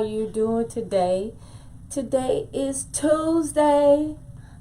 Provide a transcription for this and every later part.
are you doing today? Today is Tuesday.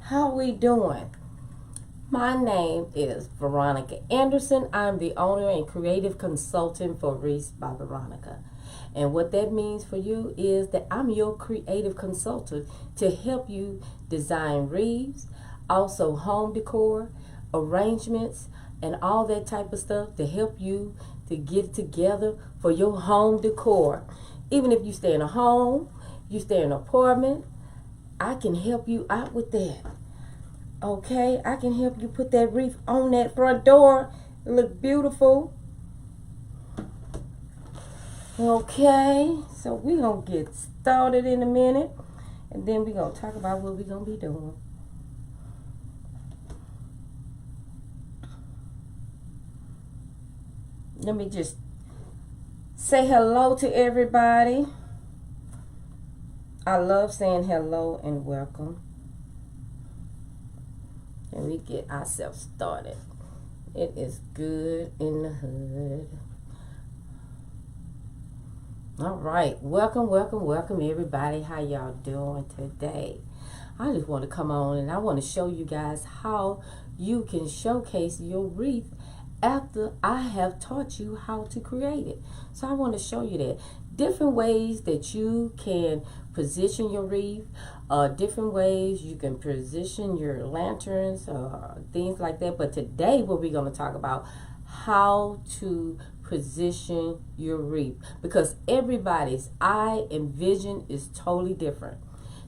How we doing? My name is Veronica Anderson. I'm the owner and creative consultant for Wreath by Veronica. And what that means for you is that I'm your creative consultant to help you design wreaths, also home decor, arrangements, and all that type of stuff to help you to get it together for your home decor. Even if you stay in a home, you stay in an apartment, I can help you out with that. Okay, I can help you put that wreath on that front door. It look beautiful. Okay, so we're going to get started in a minute. And then we're going to talk about what we're going to be doing. Let me just say hello to everybody. I love saying hello and welcome. And we get ourselves started. It is good in the hood. All right, welcome everybody. How y'all doing today? I just want to come on and I want to show you guys how you can showcase your wreath after I have taught you how to create it. So I want to show you that different ways that you can position your wreath, different ways you can position your lanterns, things like that. But today what we're going to talk about how to position your wreath, because everybody's eye and vision is totally different.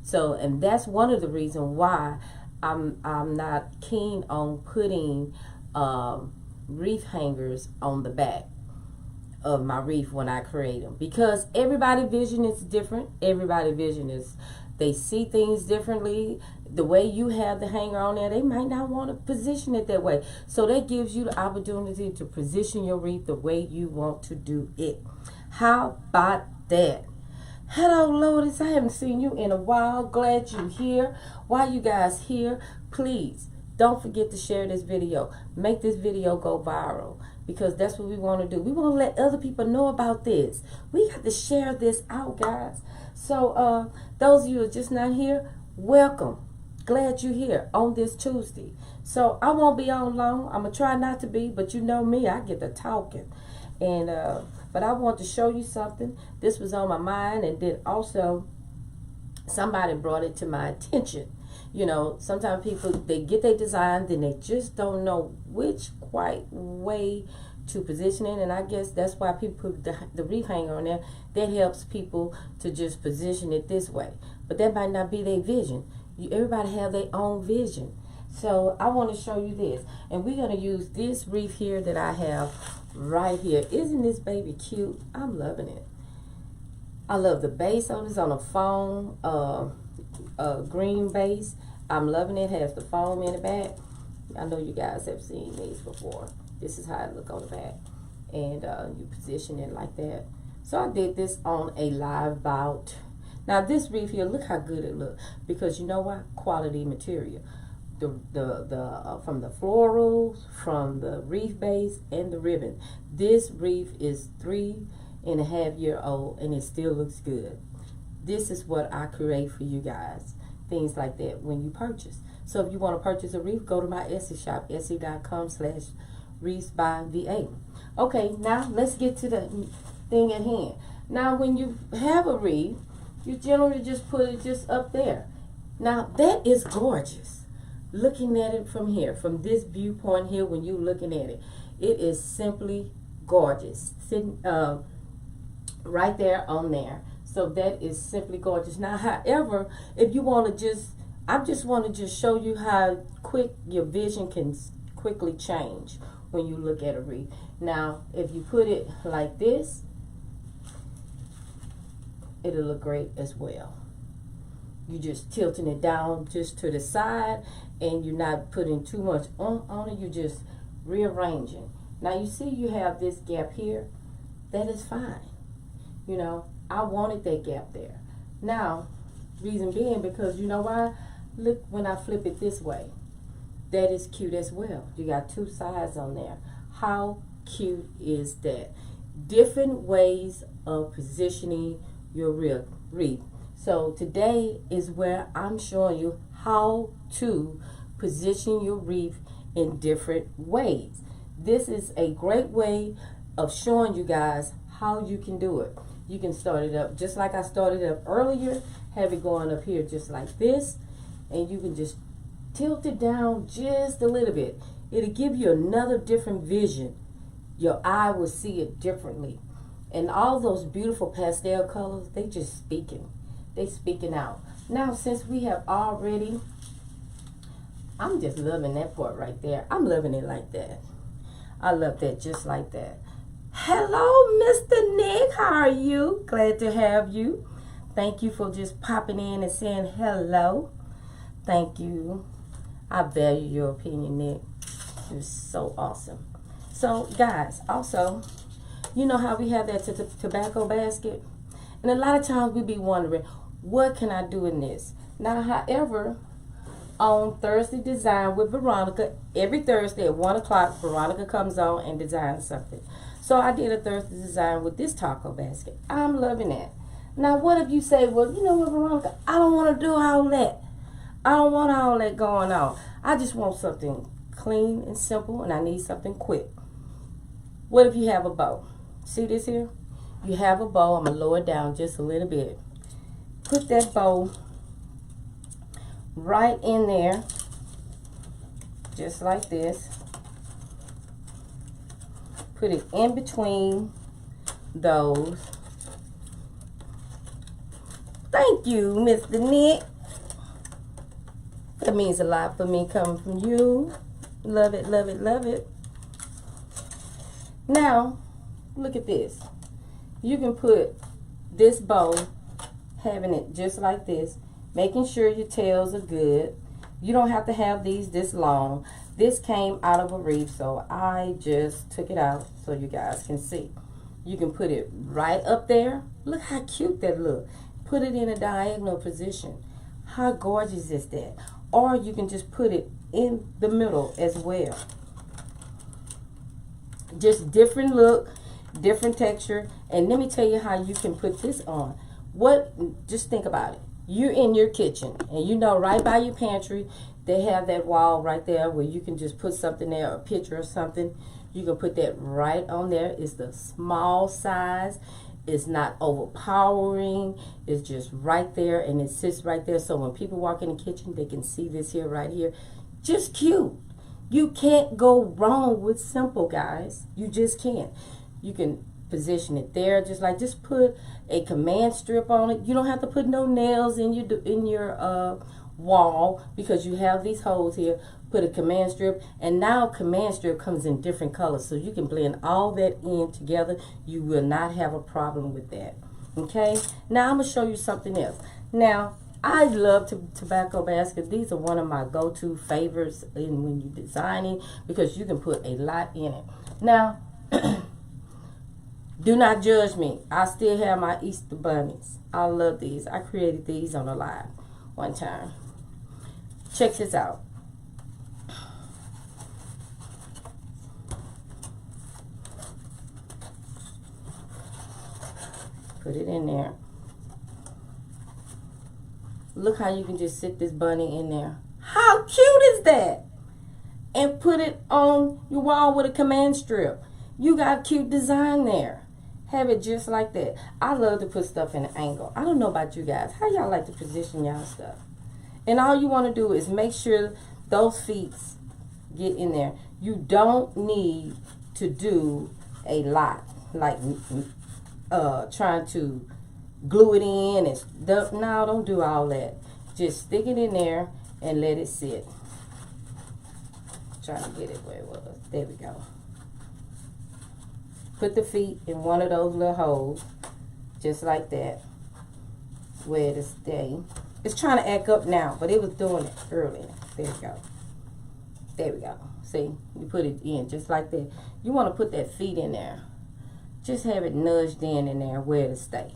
So, and that's one of the reasons why I'm not keen on putting wreath hangers on the back of my wreath when I create them, because everybody's vision is different. Everybody's vision is, they see things differently. The way you have the hanger on there, they might not want to position it that way. So that gives you the opportunity to position your wreath the way you want to do it. How about that? Hello, Lotus. I haven't seen you in a while. Glad you're here. While you guys here, please don't forget to share this video. Make this video go viral, because that's what we want to do. We want to let other people know about this. We got to share this out, guys. So those of you who are just not here, welcome. Glad you're here on this Tuesday. So I won't be on long. I'm going to try not to be, but you know me, I get to talking. And but I want to show you something. This was on my mind, and then also somebody brought it to my attention. You know, sometimes people, they get their design, then they just don't know which quite way to position it. And I guess that's why people put the wreath hanger on there. That helps people to just position it this way. But that might not be their vision. Everybody have their own vision. So I want to show you this. And we're going to use this wreath here that I have right here. Isn't this baby cute? I'm loving it. I love the base on it. It's on a foam green base. I'm loving it. It has the foam in the back. I know you guys have seen these before. This is how it look on the back. And you position it like that. So I did this on a live bout. Now this wreath here, look how good it looks, because you know what? Quality material. The from the florals, from the wreath base, and the ribbon. This wreath is 3.5-year-old and it still looks good. This is what I create for you guys. Things like that when you purchase. So if you want to purchase a wreath, go to my Etsy shop, etsy.com/wreath by VA. Okay, now let's get to the thing at hand. Now when you have a wreath, you generally just put it just up there. Now that is gorgeous. Looking at it from here, from this viewpoint here, when you're looking at it, it is simply gorgeous. Sitting right there on there. So that is simply gorgeous. Now, however, if you want to I just want to just show you how quick your vision can quickly change when you look at a wreath. Now, if you put it like this, it'll look great as well. You just tilting it down just to the side, and you're not putting too much on it. You're just rearranging. Now you see you have this gap here. That is fine. You know, I wanted that gap there. Now, reason being, because you know why? Look, when I flip it this way, that is cute as well. You got two sides on there. How cute is that? Different ways of positioning your wreath. So today is where I'm showing you how to position your wreath in different ways. This is a great way of showing you guys how you can do it. You can start it up just like I started up earlier, have it going up here just like this, and you can just tilt it down just a little bit. It'll give you another different vision. Your eye will see it differently. And all those beautiful pastel colors, they just speaking. They speaking out. Now, since we have already, I'm just loving that part right there. I'm loving it like that. I love that just like that. Hello, Mr. Nick. How are you? Glad to have you. Thank you for just popping in and saying hello. Thank you. I value your opinion, Nick. You're so awesome. So, guys, also, you know how we have that tobacco basket? And a lot of times we be wondering, what can I do in this? Now, however, on Thursday Design with Veronica, every Thursday at 1 o'clock, Veronica comes on and designs something. So I did a Thursday Design with this taco basket. I'm loving that. Now, what if you say, well, you know what, Veronica, I don't want to do all that. I don't want all that going on. I just want something clean and simple, and I need something quick. What if you have a bow? See this here? You have a bow. I'm going to lower it down just a little bit. Put that bow right in there, just like this. Put it in between those. Thank you, Mr. Nick. That means a lot for me coming from you. Love it, love it, love it. Now, look at this. You can put this bow, having it just like this, making sure your tails are good. You don't have to have these this long. This came out of a wreath, so I just took it out so you guys can see. You can put it right up there. Look how cute that look. Put it in a diagonal position. How gorgeous is that? Or you can just put it in the middle as well. Just different look, different texture. And let me tell you how you can put this on. Just think about it. You're in your kitchen, and you know right by your pantry, they have that wall right there where you can just put something there, a picture or something. You can put that right on there. It's the small size. It's not overpowering. It's just right there, and it sits right there. So when people walk in the kitchen, they can see this here, right here. Just cute. You can't go wrong with simple, guys. You just can't. You can position it there, just put a command strip on it. You don't have to put no nails in your wall because you have these holes here. Put a command strip, and now command strip comes in different colors, so you can blend all that in together. You will not have a problem with that. Okay, now I'm gonna show you something else. Now, I love tobacco baskets. These are one of my go-to favorites when you're designing, because you can put a lot in it. Now, do not judge me. I still have my Easter bunnies. I love these. I created these on a live one time. Check this out. Put it in there. Look how you can just sit this bunny in there. How cute is that? And put it on your wall with a command strip. You got cute design there. Have it just like that. I love to put stuff in an angle. I don't know about you guys. How y'all like to position y'all stuff? And all you want to do is make sure those feet get in there. You don't need to do a lot, like trying to glue it in and stuff. No, don't do all that. Just stick it in there and let it sit. Trying to get it where it was. There we go. Put the feet in one of those little holes, just like that, where to stay. It's trying to act up now, but it was doing it earlier. There we go. There we go. See, you put it in just like that. You want to put that feet in there. Just have it nudged in there where to stay.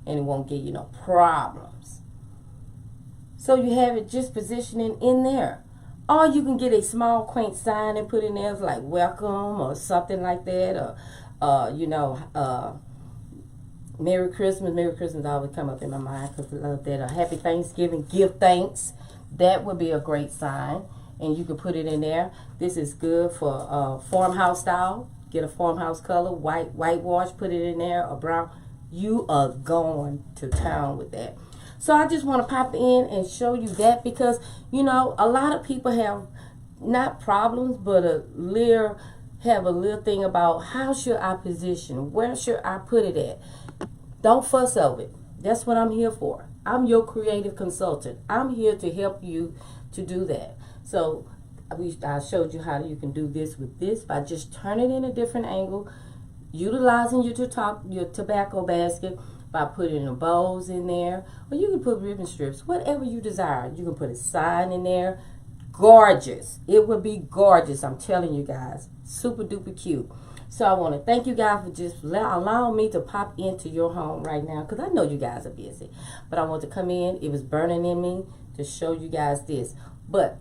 And it won't give you no problems. So you have it just positioning in there. Or you can get a small quaint sign and put in there like welcome or something like that. Or, Merry Christmas. Merry Christmas always come up in my mind because I love that. A Happy Thanksgiving. Give thanks. That would be a great sign. And you can put it in there. This is good for farmhouse style. Get a farmhouse color. Whitewash. Put it in there. Or brown. You are going to town with that. So I just want to pop in and show you that because, you know, a lot of people have not problems, but have a little thing about how should I position? Where should I put it at? Don't fuss over it. That's what I'm here for. I'm your creative consultant. I'm here to help you to do that. So I showed you how you can do this with this by just turning it in a different angle, utilizing your tobacco basket by putting the bows in there, or you can put ribbon strips, whatever you desire. You can put a sign in there. Gorgeous. It would be gorgeous. I'm telling you guys. Super duper cute. So I want to thank you guys for just allowing me to pop into your home right now because I know you guys are busy. But I want to come in. It was burning in me to show you guys this. But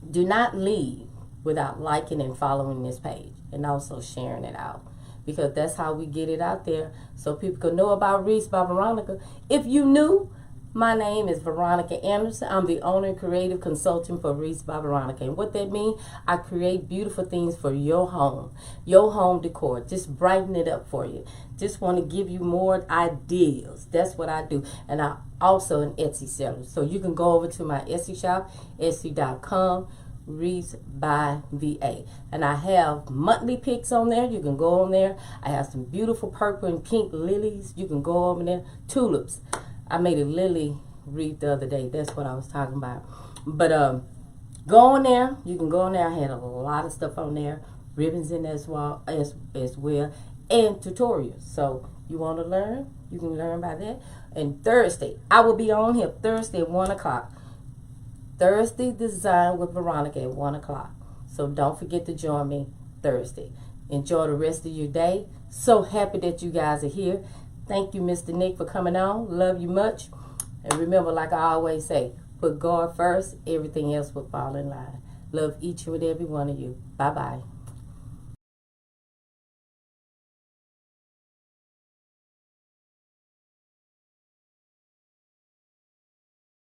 do not leave without liking and following this page and also sharing it out. Because that's how we get it out there so people can know about Wreaths by Veronica. If you knew, my name is Veronica Anderson. I'm the owner and creative consultant for Wreaths by Veronica. And what that means, I create beautiful things for your home decor. Just brighten it up for you. Just want to give you more ideas. That's what I do. And I also an Etsy seller. So you can go over to my Etsy shop, etsy.com. Wreaths by VA, and I have monthly pics on there. You can go on there. I have some beautiful purple and pink lilies. You can go over there. Tulips. I made a lily wreath the other day. That's what I was talking about. But go on there. You can go on there. I had a lot of stuff on there. Ribbons in there as well, and tutorials. So you want to learn? You can learn by that. And Thursday, I will be on here Thursday at 1 o'clock. Thursday Design with Veronica at 1 o'clock. So don't forget to join me Thursday. Enjoy the rest of your day. So happy that you guys are here. Thank you, Mr. Nick, for coming on. Love you much. And remember, like I always say, put God first. Everything else will fall in line. Love each and every one of you. Bye-bye.